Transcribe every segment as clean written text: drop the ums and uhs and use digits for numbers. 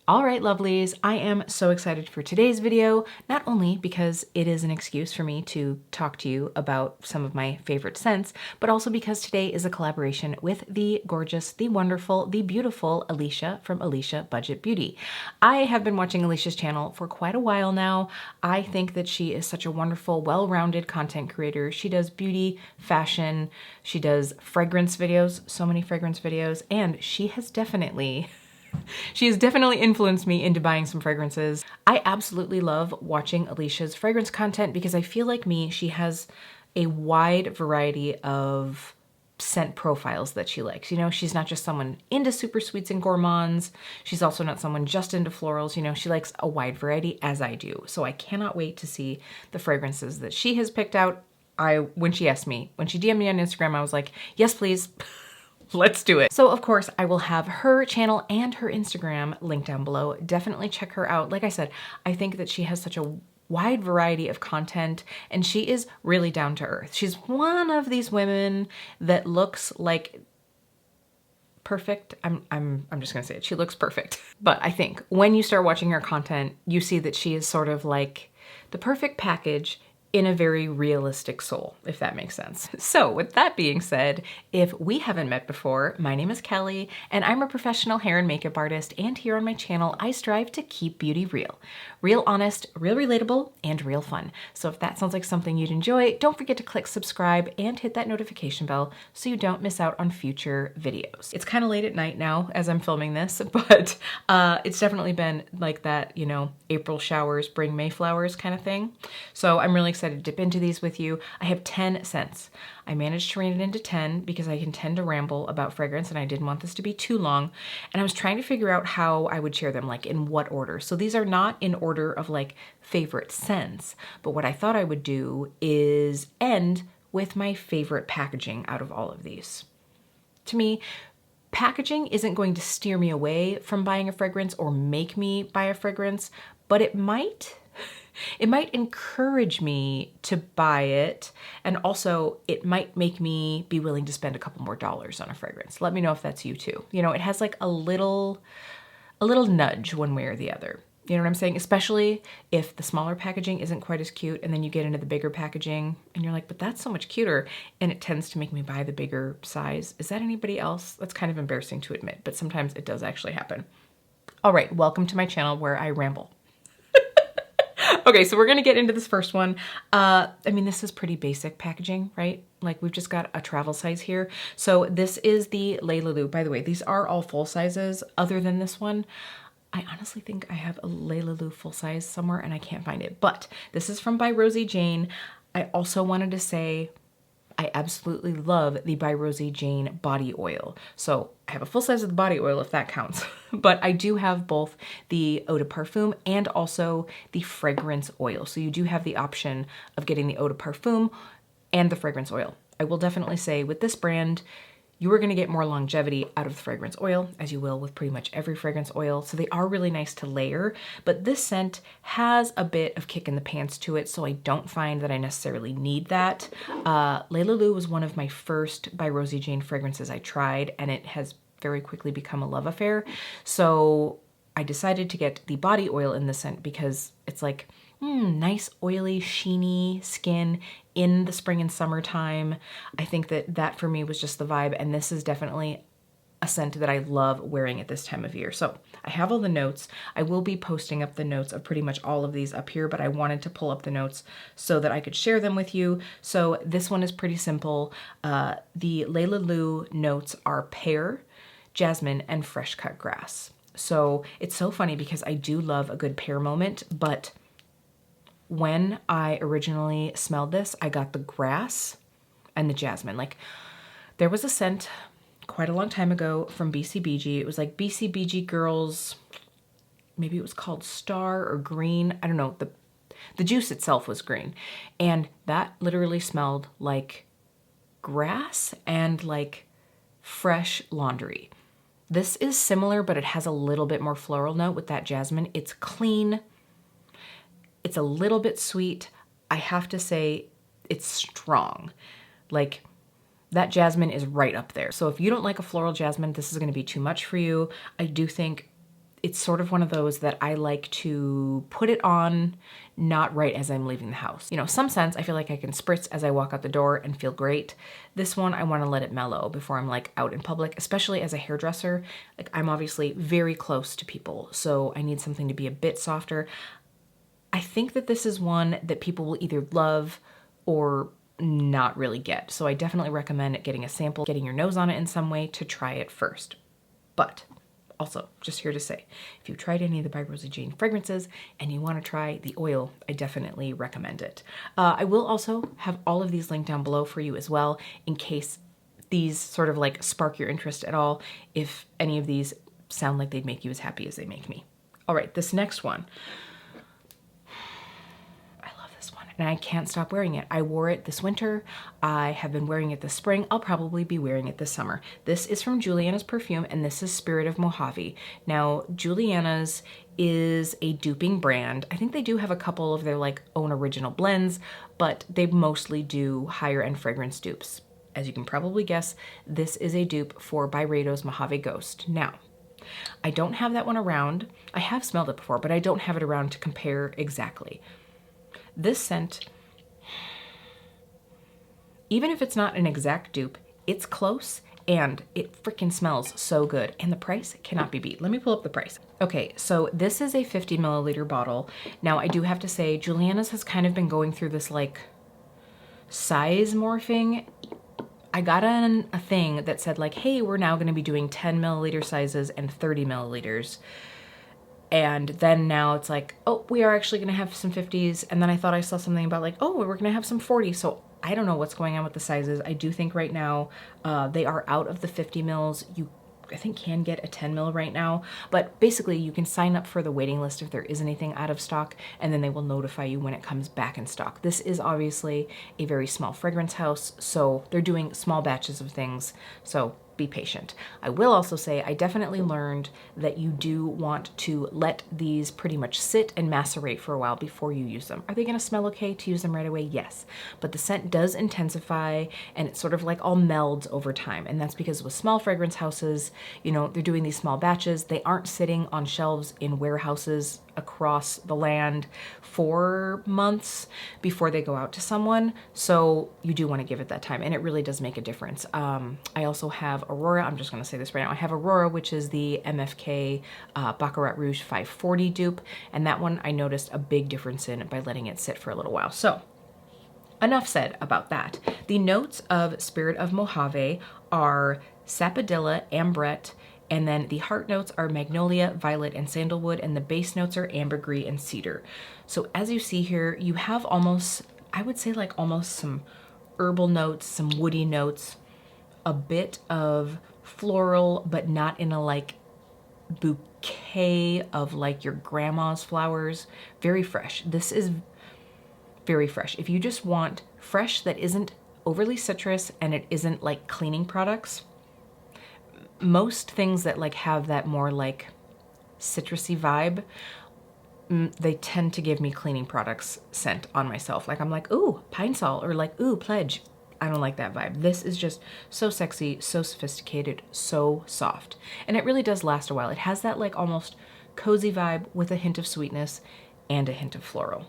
All right, lovelies, I am so excited for today's video, not only because it is an excuse for me to talk to you about some of my favorite scents, but also because today is a collaboration with the gorgeous, the wonderful, the beautiful Alicia from Alicia Budget Beauty. I have been watching Alicia's channel for quite a while now. I think that she is such a wonderful, well-rounded content creator. She does beauty, fashion, she does fragrance videos, so many fragrance videos, and she has definitely influenced me into buying some fragrances. I absolutely love watching Alicia's fragrance content because I feel like me, she has a wide variety of scent profiles that she likes. You know, she's not just someone into super sweets and gourmands. She's also not someone just into florals. You know, she likes a wide variety, as I do. So I cannot wait to see the fragrances that she has picked out. When she asked me, when she DM'd me on Instagram, I was like, yes, please. Let's do it. So of course I will have her channel and her Instagram linked down below. Definitely check her out. Like I said, I think that she has such a wide variety of content and she is really down to earth. She's one of these women that looks like perfect. I'm just gonna say it. She looks perfect. But I think when you start watching her content, you see that she is sort of like the perfect package in a very realistic soul, if that makes sense. So with that being said, if we haven't met before, my name is Kelly and I'm a professional hair and makeup artist, and here on my channel, I strive to keep beauty real. Real honest, real relatable, and real fun. So if that sounds like something you'd enjoy, don't forget to click subscribe and hit that notification bell so you don't miss out on future videos. It's kind of late at night now as I'm filming this, but it's definitely been like that, you know, April showers bring May flowers kind of thing. So I'm really excited to dip into these with you. I have 10 scents. I managed to rein it into 10 because I can tend to ramble about fragrance and I didn't want this to be too long. And I was trying to figure out how I would share them, like in what order. So these are not in order of like favorite scents, but what I thought I would do is end with my favorite packaging out of all of these. To me, packaging isn't going to steer me away from buying a fragrance or make me buy a fragrance, but it might encourage me to buy it, and also it might make me be willing to spend a couple more dollars on a fragrance. Let me know if that's you too. You know, it has like a little nudge one way or the other. You know what I'm saying? Especially if the smaller packaging isn't quite as cute and then you get into the bigger packaging and you're like, but that's so much cuter, and it tends to make me buy the bigger size. Is that anybody else? That's kind of embarrassing to admit, but sometimes it does actually happen. All right, welcome to my channel where I ramble. Okay, so we're gonna get into this first one. I mean, this is pretty basic packaging, right? Like we've just got a travel size here. So this is the Layla. By the way, these are all full sizes other than this one. I honestly think I have a Layla full size somewhere and I can't find it, but this is from by Rosie Jane. I also wanted to say I absolutely love the by Rosie Jane body oil. So I have a full size of the body oil if that counts, but I do have both the eau de parfum and also the fragrance oil. So you do have the option of getting the eau de parfum and the fragrance oil. I will definitely say with this brand, you are gonna get more longevity out of the fragrance oil, as you will with pretty much every fragrance oil. So they are really nice to layer, but this scent has a bit of kick in the pants to it, so I don't find that I necessarily need that. Layla was one of my first by Rosie Jane fragrances I tried, and it has very quickly become a love affair. So I decided to get the body oil in the scent because it's like, nice oily, sheeny skin in the spring and summertime. I think that for me was just the vibe, and this is definitely a scent that I love wearing at this time of year. So I have all the notes. I will be posting up the notes of pretty much all of these up here, but I wanted to pull up the notes so that I could share them with you. So this one is pretty simple. The Layla notes are pear, jasmine, and fresh cut grass. So it's so funny because I do love a good pear moment, but when I originally smelled this, I got the grass and the jasmine. Like there was a scent quite a long time ago from BCBG. It was like BCBG Girls, maybe it was called Star or Green. I don't know. The juice itself was green. And that literally smelled like grass and like fresh laundry. This is similar, but it has a little bit more floral note with that jasmine. It's clean. It's a little bit sweet. I have to say it's strong. Like that jasmine is right up there. So if you don't like a floral jasmine, this is gonna be too much for you. I do think it's sort of one of those that I like to put it on not right as I'm leaving the house. You know, some scents I feel like I can spritz as I walk out the door and feel great. This one, I want to let it mellow before I'm like out in public, especially as a hairdresser. Like I'm obviously very close to people, so I need something to be a bit softer. I think that this is one that people will either love or not really get. So I definitely recommend getting a sample, getting your nose on it in some way to try it first. But also, just here to say, if you've tried any of the by Rosie Jane fragrances and you want to try the oil, I definitely recommend it. I will also have all of these linked down below for you as well, in case these sort of like spark your interest at all, if any of these sound like they'd make you as happy as they make me. All right, this next one. And I can't stop wearing it. I wore it this winter. I have been wearing it this spring. I'll probably be wearing it this summer. This is from Julianas perfume, and this is Spirit of Mojave. Now, Julianas is a duping brand. I think they do have a couple of their like own original blends, but they mostly do higher end fragrance dupes. As you can probably guess, this is a dupe for Byredo's Mojave Ghost. Now, I don't have that one around. I have smelled it before, but I don't have it around to compare exactly. This scent, even if it's not an exact dupe, it's close and it freaking smells so good. And the price cannot be beat. Let me pull up the price. Okay, so this is a 50 milliliter bottle. Now I do have to say, Julianas has kind of been going through this like size morphing. I got on a thing that said like, hey, we're now gonna be doing 10 milliliter sizes and 30 milliliters. And then now it's like, oh, we are actually gonna have some 50s. And then I thought I saw something about like, oh, we're gonna have some 40s. So I don't know what's going on with the sizes. I do think right now they are out of the 50 mils. You, I think, can get a 10 mil right now. But basically you can sign up for the waiting list if there is anything out of stock, and then they will notify you when it comes back in stock. This is obviously a very small fragrance house, so they're doing small batches of things. So be patient. I will also say I definitely learned that you do want to let these pretty much sit and macerate for a while before you use them. Are they going to smell okay to use them right away? Yes. But the scent does intensify and it sort of like all melds over time. And that's because with small fragrance houses, you know, they're doing these small batches. They aren't sitting on shelves in warehouses across the land for months before they go out to someone. So you do want to give it that time, and it really does make a difference. I also have Aurora. I'm just going to say this right now. I have Aurora, which is the MFK Baccarat Rouge 540 dupe, and that one I noticed a big difference in by letting it sit for a little while. So enough said about that. The notes of Spirit of Mojave are sapodilla, ambrette, and then the heart notes are magnolia, violet, and sandalwood, and the base notes are ambergris and cedar. So as you see here, you have almost, I would say like almost some herbal notes, some woody notes, a bit of floral, but not in a like bouquet of like your grandma's flowers. Very fresh. This is very fresh. If you just want fresh that isn't overly citrus and it isn't like cleaning products, most things that like have that more like citrusy vibe, they tend to give me cleaning products scent on myself. Like I'm like, ooh, Pine Sol, or like, ooh, Pledge. I don't like that vibe. This is just so sexy, so sophisticated, so soft. And it really does last a while. It has that like almost cozy vibe with a hint of sweetness and a hint of floral.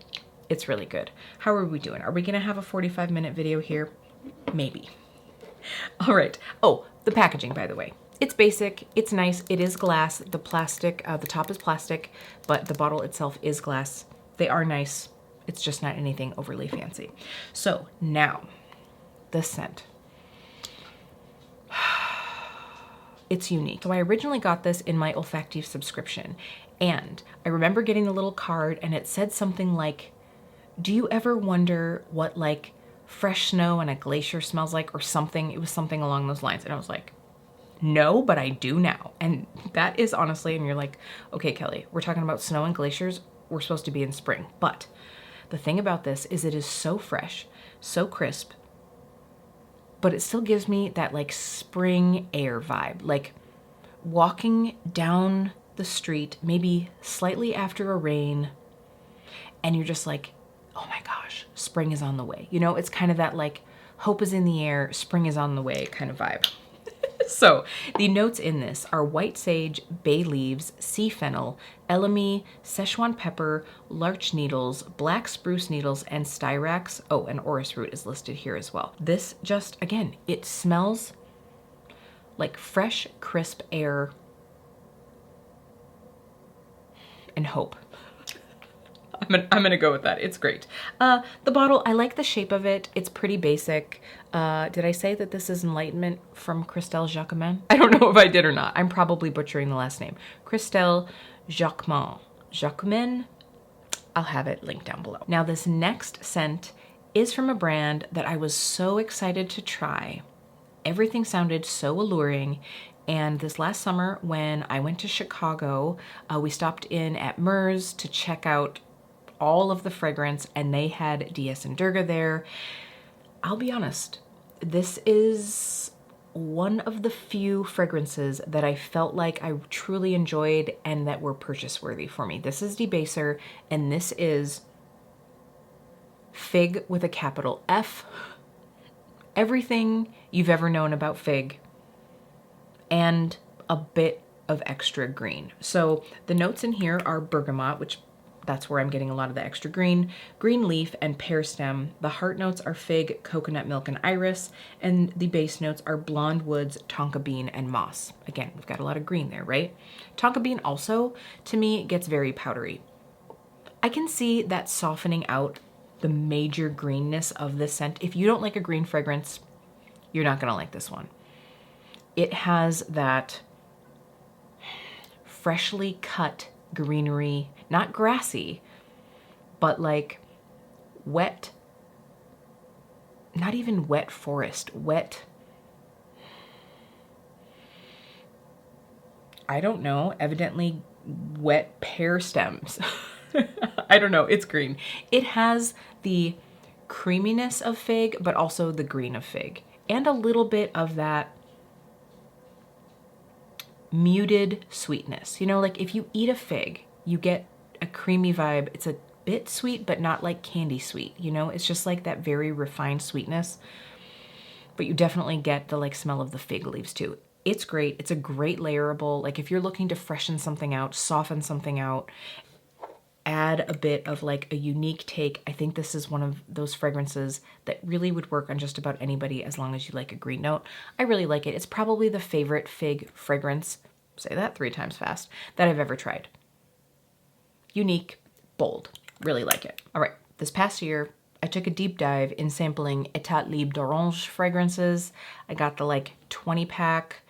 It's really good. How are we doing? Are we gonna have a 45-minute video here? Maybe. All right. Oh, the packaging, by the way. It's basic, it's nice, it is glass. The plastic, the top is plastic, but the bottle itself is glass. They are nice. It's just not anything overly fancy. So now, the scent. It's unique. So I originally got this in my olfactive subscription, and I remember getting the little card and it said something like, do you ever wonder what like fresh snow and a glacier smells like, or something? It was something along those lines. And I was like, no, but I do now. And that is honestly, and you're like, okay, Kelly, we're talking about snow and glaciers. We're supposed to be in spring. But the thing about this is it is so fresh, so crisp, but it still gives me that like spring air vibe. Like walking down the street, maybe slightly after a rain, and you're just like, oh my gosh, spring is on the way. You know, it's kind of that like hope is in the air, spring is on the way kind of vibe. So the notes in this are white sage, bay leaves, sea fennel, elemi, Szechuan pepper, larch needles, black spruce needles, and styrax. Oh, and orris root is listed here as well. This just, again, it smells like fresh, crisp air and hope. I'm gonna go with that. It's great. The bottle, I like the shape of it. It's pretty basic. Did I say that this is Enlightenment from Christelle Jacquemin? I don't know if I did or not. I'm probably butchering the last name. Christelle Jacquemin. Jacquemin? I'll have it linked down below. Now this next scent is from a brand that I was so excited to try. Everything sounded so alluring. And this last summer when I went to Chicago, we stopped in at Nars to check out all of the fragrance, and they had DS and Durga there. I'll be honest, this is one of the few fragrances that I felt like I truly enjoyed and that were purchase worthy for me. This is Debaser, and this is Fig with a capital F. Everything you've ever known about fig and a bit of extra green. So the notes in here are bergamot, which that's where I'm getting a lot of the extra green, green leaf, and pear stem. The heart notes are fig, coconut milk, and iris, and the base notes are blonde woods, tonka bean, and moss. Again, we've got a lot of green there, right? Tonka bean also, to me, gets very powdery. I can see that softening out the major greenness of this scent. If you don't like a green fragrance, you're not gonna like this one. It has that freshly cut greenery, not grassy, but like wet, not even wet forest, wet, I don't know, evidently wet pear stems. I don't know, it's green. It has the creaminess of fig, but also the green of fig, and a little bit of that muted sweetness. You know, like if you eat a fig, you get a creamy vibe. It's a bit sweet, but not like candy sweet, you know? It's just like that very refined sweetness, but you definitely get the like smell of the fig leaves too. It's great. It's a great layerable. Like if you're looking to freshen something out, soften something out, add a bit of like a unique take, I think this is one of those fragrances that really would work on just about anybody as long as you like a green note. I really like it. It's probably the favorite fig fragrance, say that 3 times fast, that I've ever tried. Unique, bold, really like it. All right, this past year, I took a deep dive in sampling Etat Libre d'Orange fragrances. I got the like 20 pack.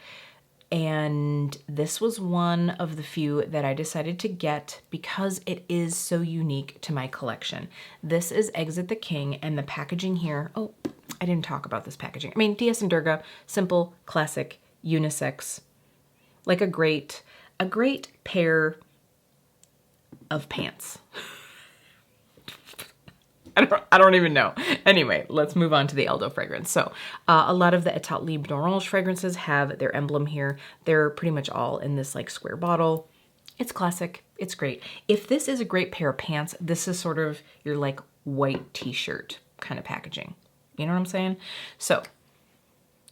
And this was one of the few that I decided to get because it is so unique to my collection. This is Exit the King, and the packaging here, oh, I didn't talk about this packaging. I mean, DS and Durga, simple, classic, unisex, like a great pair of pants. I don't even know. Anyway, let's move on to the Eldo fragrance. So a lot of the Etat Libre d'Orange fragrances have their emblem here. They're pretty much all in this like square bottle. It's classic. It's great. If this is a great pair of pants, this is sort of your like white t-shirt kind of packaging. You know what I'm saying? So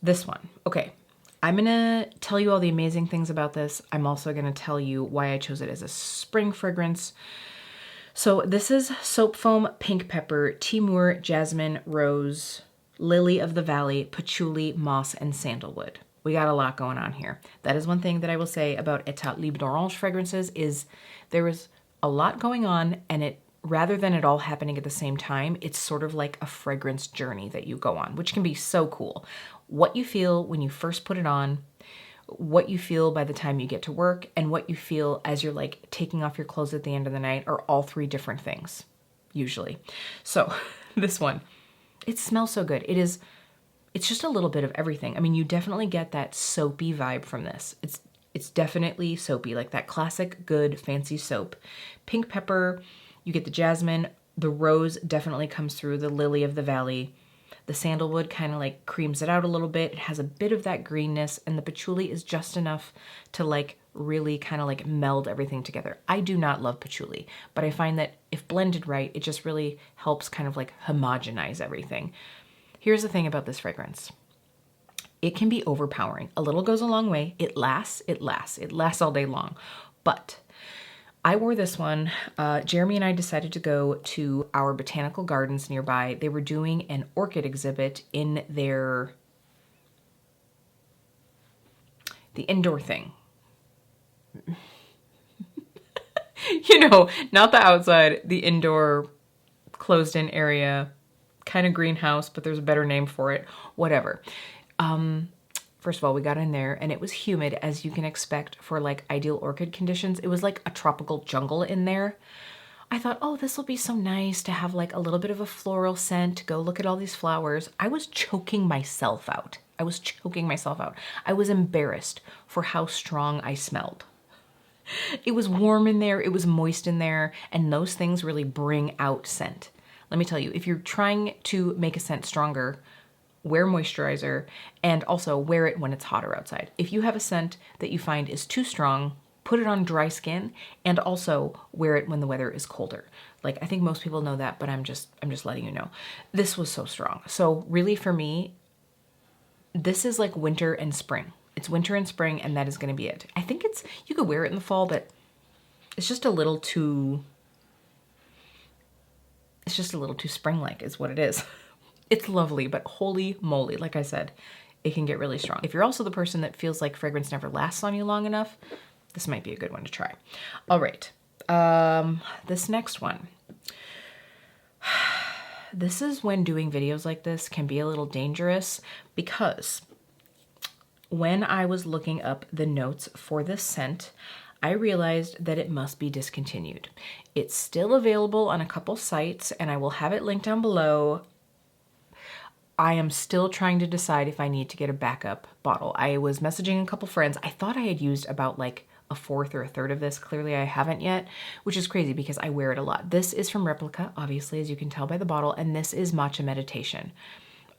this one. Okay. I'm gonna tell you all the amazing things about this. I'm also gonna tell you why I chose it as a spring fragrance. So this is Soap Foam, Pink Pepper, Timur, Jasmine, Rose, Lily of the Valley, Patchouli, Moss, and Sandalwood. We got a lot going on here. That is one thing that I will say about Etat Libre d'Orange fragrances is there is a lot going on, and it rather than it all happening at the same time, it's sort of like a fragrance journey that you go on, which can be so cool. What you feel when you first put it on, what you feel by the time you get to work, and what you feel as you're like taking off your clothes at the end of the night are all 3 different things, usually. So this one, it smells so good. It's just a little bit of everything. I mean, you definitely get that soapy vibe from this. It's definitely soapy, like that classic, good, fancy soap. Pink pepper, you get the jasmine, the rose definitely comes through, the lily of the valley. The sandalwood kind of like creams it out a little bit. It has a bit of that greenness, and the patchouli is just enough to like really kind of like meld everything together. I do not love patchouli, but I find that if blended right, it just really helps kind of like homogenize everything. Here's the thing about this fragrance. it can be overpowering. A little goes a long way. It lasts all day long. But I wore this one. Jeremy and I decided to go to our botanical gardens nearby. They were doing an orchid exhibit in the indoor thing. You know, not the outside, the indoor closed in area, kind of greenhouse, but there's a better name for it, whatever. First of all, we got in there and it was humid, as you can expect for like ideal orchid conditions. It was like a tropical jungle in there. I thought, oh, this will be so nice to have like a little bit of a floral scent, to go look at all these flowers. I was choking myself out. I was embarrassed for how strong I smelled. It was warm in there, it was moist in there, and those things really bring out scent. Let me tell you, if you're trying to make a scent stronger, wear moisturizer, and also wear it when it's hotter outside. If you have a scent that you find is too strong, put it on dry skin, and also wear it when the weather is colder. Like, I think most people know that, but I'm just letting you know. This was so strong. So really for me, this is like winter and spring. It's winter and spring, and that is going to be it. I think you could wear it in the fall, but it's just a little too spring-like is what it is. It's lovely, but holy moly, like I said, it can get really strong. If you're also the person that feels like fragrance never lasts on you long enough, this might be a good one to try. All right, this next one. This is when doing videos like this can be a little dangerous, because when I was looking up the notes for this scent, I realized that it must be discontinued. It's still available on a couple sites, and I will have it linked down below. I am still trying to decide if I need to get a backup bottle. I was messaging a couple friends. I thought I had used about like a fourth or a third of this. Clearly I haven't yet, which is crazy because I wear it a lot. This is from Replica, obviously, as you can tell by the bottle, and this is Matcha Meditation.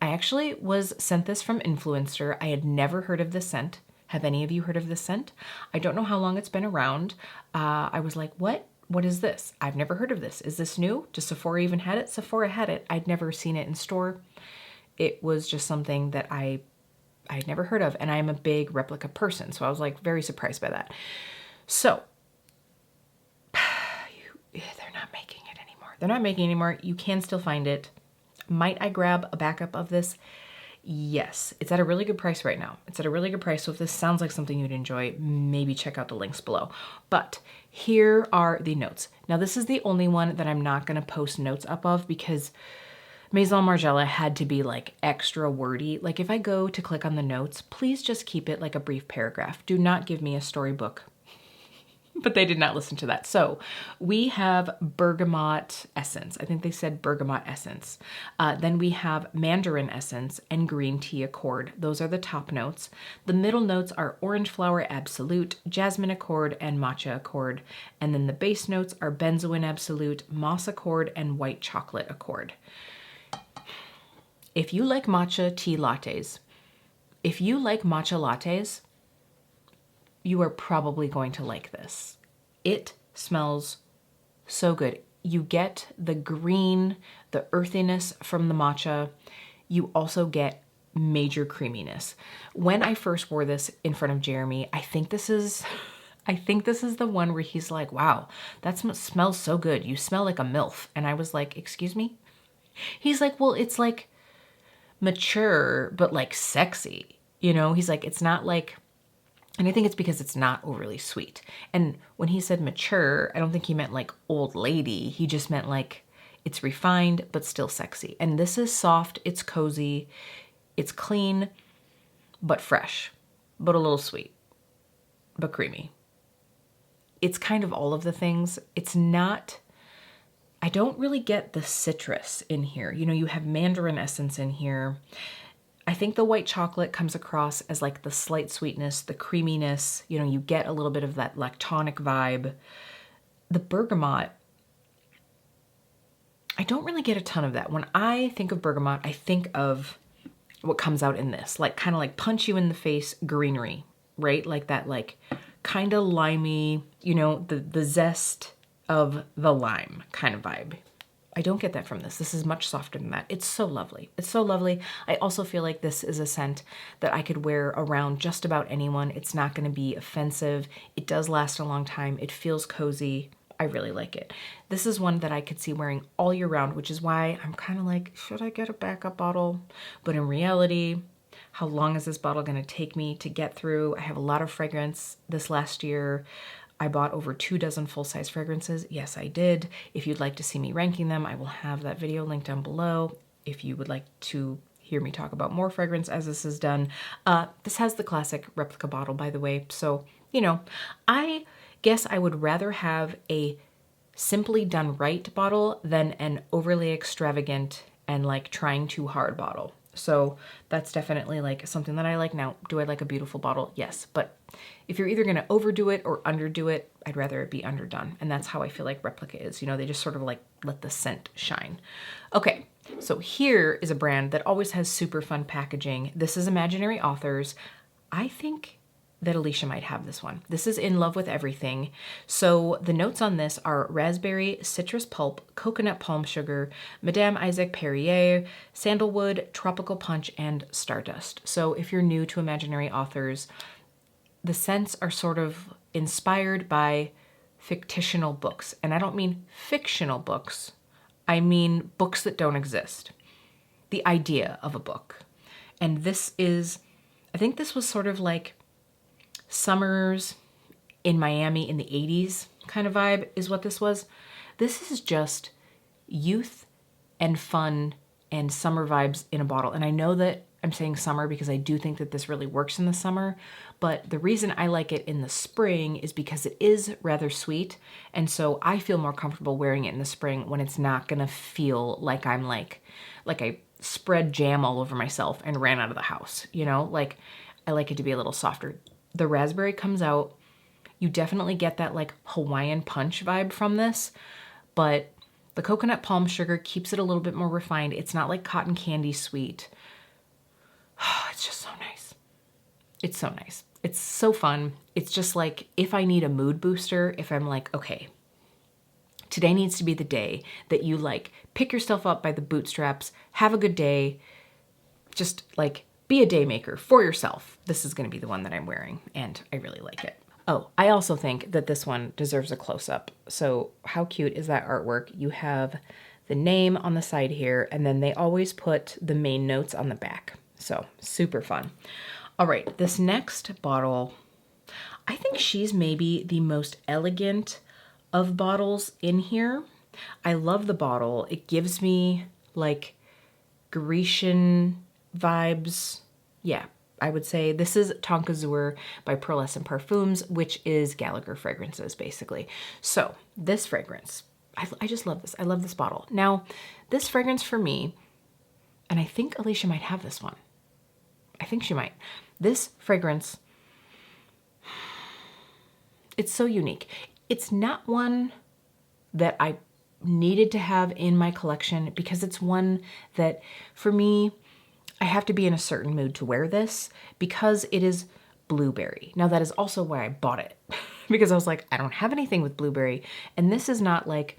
I actually was sent this from Influencer. I had never heard of this scent. Have any of you heard of this scent? I don't know how long it's been around. I was like, what? What is this? I've never heard of this. Is this new? Does Sephora even had it? Sephora had it. I'd never seen it in store. It was just something that I'd never heard of, and I am a big Replica person, so I was like very surprised by that. So, they're not making it anymore. They're not making it anymore. You can still find it. Might I grab a backup of this? Yes, it's at a really good price right now. It's at a really good price, so if this sounds like something you'd enjoy, maybe check out the links below. But here are the notes. Now, this is the only one that I'm not going to post notes up of because Maison Margiela had to be like extra wordy. Like if I go to click on the notes, please just keep it like a brief paragraph. Do not give me a storybook. But they did not listen to that. So we have bergamot essence. I think they said bergamot essence. Then we have mandarin essence and green tea accord. Those are the top notes. The middle notes are orange flower absolute, jasmine accord, and matcha accord. And then the base notes are benzoin absolute, moss accord, and white chocolate accord. If you like matcha tea lattes, if you like matcha lattes, you are probably going to like this. It smells so good. You get the green, the earthiness from the matcha. You also get major creaminess. When I first wore this in front of Jeremy, I think this is the one where he's like, wow, that smells so good. You smell like a MILF. And I was like, excuse me? He's like, well, it's like mature, but like sexy. You know, he's like, it's not like, and I think it's because it's not overly sweet. And when he said mature, I don't think he meant like old lady. He just meant like it's refined, but still sexy. And this is soft, it's cozy, it's clean, but fresh, but a little sweet, but creamy. It's kind of all of the things. It's not, I don't really get the citrus in here. You know, you have mandarin essence in here. I think the white chocolate comes across as like the slight sweetness, the creaminess, you know, you get a little bit of that lactonic vibe. The bergamot, I don't really get a ton of that. When I think of bergamot, I think of what comes out in this, like kind of like punch you in the face greenery, right? Like that, like kind of limey, you know, the zest of the lime kind of vibe. I don't get that from this. This is much softer than that. It's so lovely. It's so lovely. I also feel like this is a scent that I could wear around just about anyone. It's not going to be offensive. It does last a long time. It feels cozy. I really like it. This is one that I could see wearing all year round, which is why I'm kind of like, should I get a backup bottle? But in reality, how long is this bottle going to take me to get through? I have a lot of fragrance this last year. I bought over 24 full-size fragrances. Yes, I did. If you'd like to see me ranking them, I will have that video linked down below. If you would like to hear me talk about more fragrance as this is done. This has the classic replica bottle, by the way. So, you know, I guess I would rather have a simply done right bottle than an overly extravagant and like trying too hard bottle. So that's definitely like something that I like. Now, do I like a beautiful bottle? Yes. But if you're either going to overdo it or underdo it, I'd rather it be underdone. And that's how I feel like Replica is. You know, they just sort of like let the scent shine. Okay. So here is a brand that always has super fun packaging. This is Imaginary Authors. I think that Alicia might have this one. This is In Love with Everything. So the notes on this are raspberry, citrus pulp, coconut palm sugar, Madame Isaac Perrier, sandalwood, tropical punch, and stardust. So if you're new to Imaginary Authors, the scents are sort of inspired by fictional books. And I don't mean fictional books. I mean books that don't exist. The idea of a book. And this is, I think this was sort of like summers in Miami in the 80s kind of vibe is what this was. This is just youth and fun and summer vibes in a bottle. And I know that I'm saying summer because I do think that this really works in the summer, but the reason I like it in the spring is because it is rather sweet. And so I feel more comfortable wearing it in the spring when it's not gonna feel like I'm like I spread jam all over myself and ran out of the house, you know? Like I like it to be a little softer. The raspberry comes out. You definitely get that like Hawaiian punch vibe from this, but the coconut palm sugar keeps it a little bit more refined. It's not like cotton candy sweet. It's just so nice. It's so nice. It's so fun. It's just like if I need a mood booster, if I'm like, okay, today needs to be the day that you like pick yourself up by the bootstraps, have a good day, just like be a day maker for yourself. This is going to be the one that I'm wearing, and I really like it. Oh, I also think that this one deserves a close-up. So how cute is that artwork? You have the name on the side here, and then they always put the main notes on the back. So super fun. All right, this next bottle, I think she's maybe the most elegant of bottles in here. I love the bottle. It gives me like Grecian vibes. Yeah, I would say this is Tonka Azur by Pearlescent Parfums, which is Gallagher Fragrances, basically. So this fragrance, I just love this. I love this bottle. Now, this fragrance for me, and I think Alicia might have this one. I think she might. This fragrance, it's so unique. It's not one that I needed to have in my collection because it's one that, for me, I have to be in a certain mood to wear this because it is blueberry. Now that is also why I bought it because I was like, I don't have anything with blueberry. And this is not like,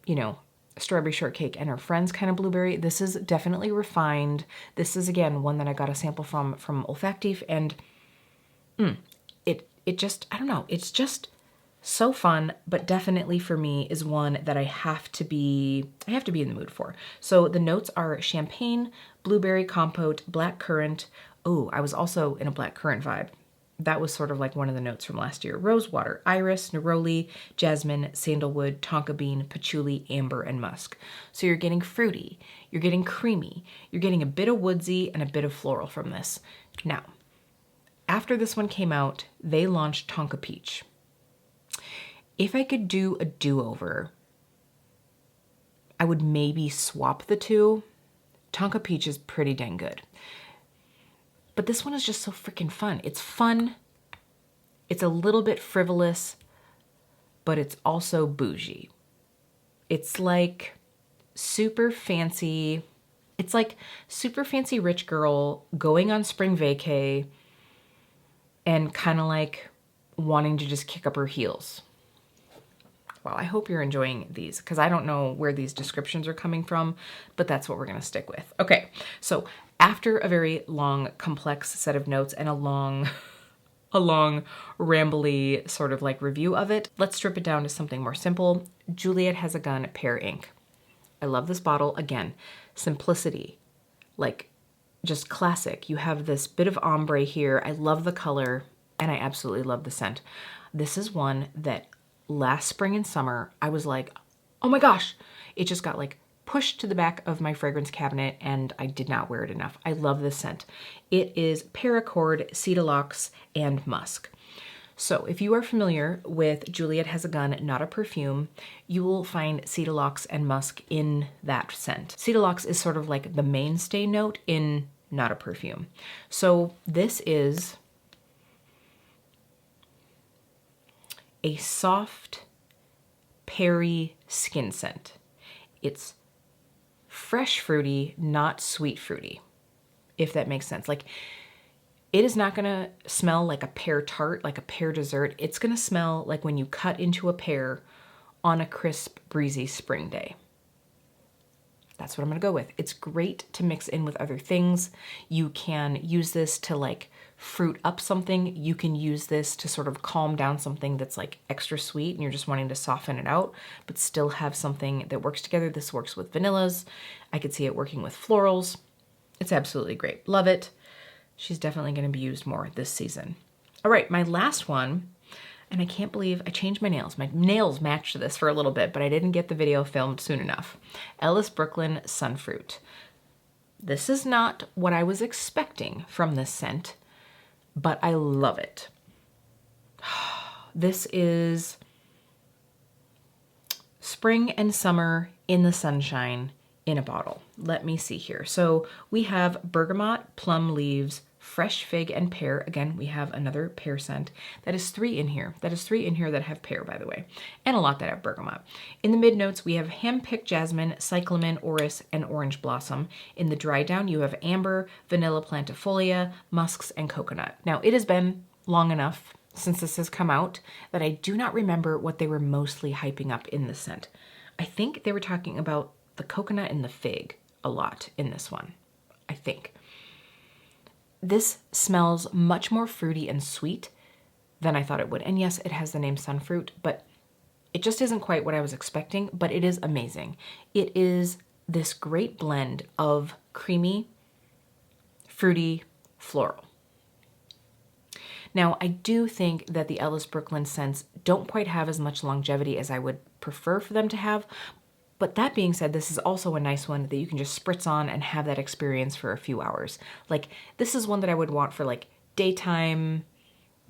you know, Strawberry Shortcake and Her Friends kind of blueberry. This is definitely refined. This is, again, one that I got a sample from Olfactive, and it just, I don't know, it's just so fun, but definitely for me is one that I have to be in the mood for. So the notes are champagne, blueberry compote, black currant. Oh, I was also in a black currant vibe. That was sort of like one of the notes from last year. Rosewater, iris, neroli, jasmine, sandalwood, tonka bean, patchouli, amber, and musk. So you're getting fruity, you're getting creamy, you're getting a bit of woodsy and a bit of floral from this. Now, after this one came out, they launched Tonka Peach. If I could do a do-over, I would maybe swap the two. Tonka Peach is pretty dang good. But this one is just so freaking fun. It's fun. It's a little bit frivolous, but it's also bougie. It's like super fancy. It's like super fancy rich girl going on spring vacay and kind of like wanting to just kick up her heels. Well, I hope you're enjoying these because I don't know where these descriptions are coming from, but that's what we're going to stick with. Okay, so after a very long, complex set of notes and a long, rambly sort of like review of it, let's strip it down to something more simple. Juliet Has a Gun Pear Ink. I love this bottle. Again, simplicity, like just classic. You have this bit of ombre here. I love the color and I absolutely love the scent. This is one that last spring and summer, I was like, oh my gosh, it just got like pushed to the back of my fragrance cabinet and I did not wear it enough. I love this scent. It is Paracord, Cedalox, and Musk. So if you are familiar with Juliet Has a Gun, not a perfume, you will find Cedalox and Musk in that scent. Cedalox is sort of like the mainstay note in not a perfume. So this is a soft, peary skin scent. It's fresh fruity, not sweet fruity, if that makes sense. Like, it is not gonna smell like a pear tart, like a pear dessert. It's gonna smell like when you cut into a pear on a crisp, breezy spring day. That's what I'm gonna go with. It's great to mix in with other things. You can use this to like fruit up something. You can use this to sort of calm down something that's like extra sweet and you're just wanting to soften it out, but still have something that works together. This works with vanillas. I could see it working with florals. It's absolutely great. Love it. She's definitely going to be used more this season. All right, my last one, and I can't believe I changed my nails. My nails matched this for a little bit, but I didn't get the video filmed soon enough. Ellis Brooklyn Sunfruit. This is not what I was expecting from this scent, but I love it. This is spring and summer in the sunshine in a bottle. Let me see here. So we have bergamot, plum leaves, fresh fig, and pear. Again, we have another pear scent. That is 3 in here. That is 3 in here that have pear, by the way, and a lot that have bergamot. In the mid notes, we have hand-picked jasmine, cyclamen, orris, and orange blossom. In the dry down, you have amber, vanilla plantifolia, musks, and coconut. Now, it has been long enough since this has come out that I do not remember what they were mostly hyping up in this scent. I think they were talking about the coconut and the fig a lot in this one, I think. This smells much more fruity and sweet than I thought it would. And yes, it has the name Sunfruit, but it just isn't quite what I was expecting, but it is amazing. It is this great blend of creamy, fruity, floral. Now, I do think that the Ellis Brooklyn scents don't quite have as much longevity as I would prefer for them to have. But that being said, this is also a nice one that you can just spritz on and have that experience for a few hours. Like, this is one that I would want for like daytime,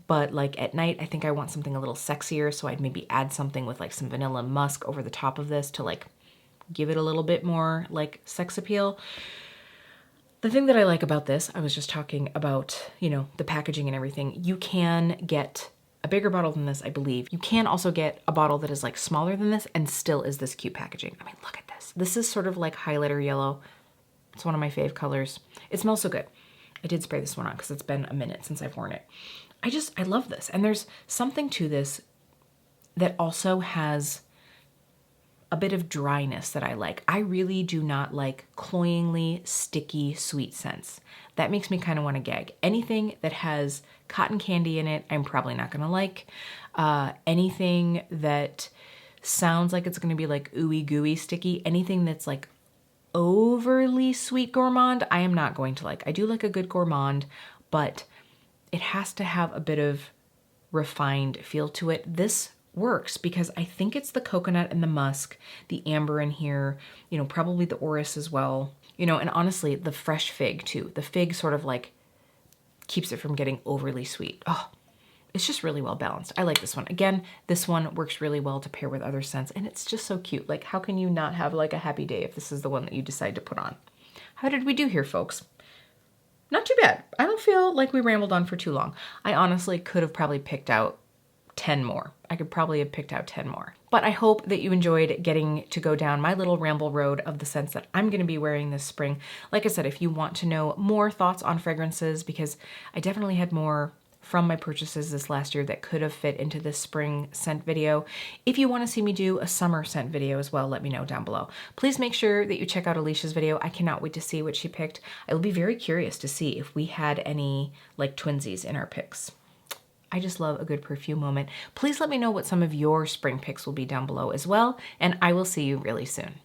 but like at night, I think I want something a little sexier. So I'd maybe add something with like some vanilla musk over the top of this to like give it a little bit more like sex appeal. The thing that I like about this, I was just talking about, you know, the packaging and everything. You can get a bigger bottle than this, I believe. You can also get a bottle that is like smaller than this and still is this cute packaging. I mean, look at this. This is sort of like highlighter yellow. It's one of my fave colors. It smells so good. I did spray this one on because it's been a minute since I've worn it. I love this. And there's something to this that also has a bit of dryness that I like. I really do not like cloyingly sticky sweet scents. That makes me kind of want to gag. Anything that has cotton candy in it, I'm probably not going to like. Anything that sounds like it's going to be like ooey gooey sticky, anything that's like overly sweet gourmand, I am not going to like. I do like a good gourmand, but it has to have a bit of refined feel to it. This works because I think it's the coconut and the musk, the amber in here, you know, probably the orris as well, you know, and honestly, the fresh fig too. The fig sort of like keeps it from getting overly sweet. Oh, it's just really well balanced. I like this one. Again, this one works really well to pair with other scents and it's just so cute. Like, how can you not have like a happy day if this is the one that you decide to put on? How did we do here, folks? Not too bad. I don't feel like we rambled on for too long. I honestly could have probably picked out 10 more. I could probably have picked out 10 more. But I hope that you enjoyed getting to go down my little ramble road of the scents that I'm going to be wearing this spring. Like I said, if you want to know more thoughts on fragrances, because I definitely had more from my purchases this last year that could have fit into this spring scent video. If you want to see me do a summer scent video as well, let me know down below. Please make sure that you check out Alicia's video. I cannot wait to see what she picked. I will be very curious to see if we had any like twinsies in our picks. I just love a good perfume moment. Please let me know what some of your spring picks will be down below as well, and I will see you really soon.